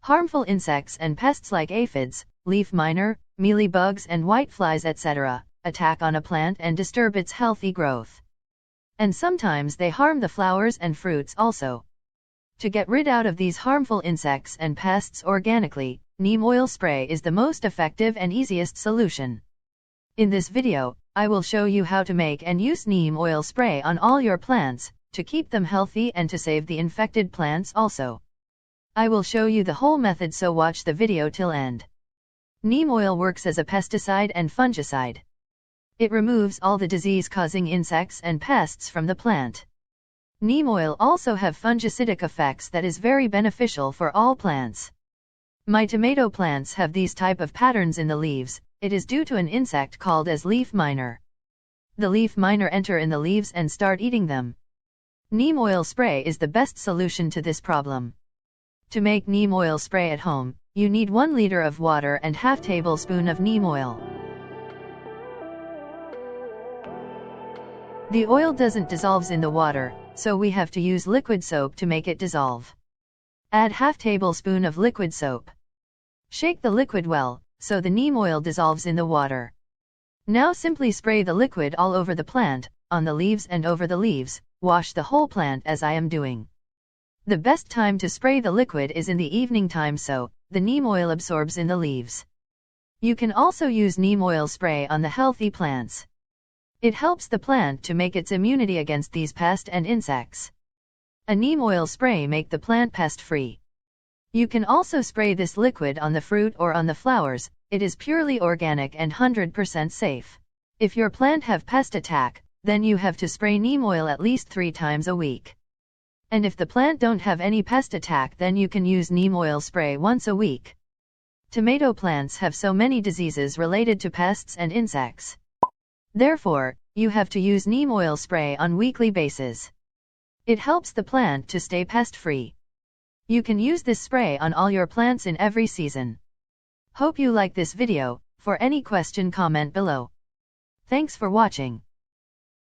Harmful insects and pests like aphids, leaf miner, mealybugs and whiteflies etc. attack on a plant and disturb its healthy growth. And sometimes they harm the flowers and fruits also. To get rid out of these harmful insects and pests organically, neem oil spray is the most effective and easiest solution. In this video, I will show you how to make and use neem oil spray on all your plants, to keep them healthy and to save the infected plants also. I will show you the whole method, so watch the video till end. Neem oil works as a pesticide and fungicide. It removes all the disease-causing insects and pests from the plant. Neem oil also have fungicidic effects that is very beneficial for all plants. My tomato plants have these type of patterns in the leaves. It is due to an insect called as leaf miner. The leaf miner enter in the leaves and start eating them. Neem oil spray is the best solution to this problem. To make neem oil spray at home, you need 1 liter of water and ½ tablespoon of neem oil. The oil doesn't dissolve in the water, so we have to use liquid soap to make it dissolve. Add ½ tablespoon of liquid soap. Shake the liquid well, so the neem oil dissolves in the water. Now simply spray the liquid all over the plant, on the leaves and over the leaves. Wash the whole plant as I am doing. The best time to spray the liquid is in the evening time, so the neem oil absorbs in the leaves. You can also use neem oil spray on the healthy plants. It helps the plant to make its immunity against these pests and insects. A neem oil spray make the plant pest-free. You can also spray this liquid on the fruit or on the flowers. It is purely organic and 100% safe. If your plant have pest attack, then you have to spray neem oil at least 3 times a week. And if the plant don't have any pest attack, then you can use neem oil spray once a week. Tomato plants have so many diseases related to pests and insects. Therefore, you have to use neem oil spray on weekly basis. It helps the plant to stay pest-free. You can use this spray on all your plants in every season. Hope you like this video. For any question, comment below. Thanks for watching.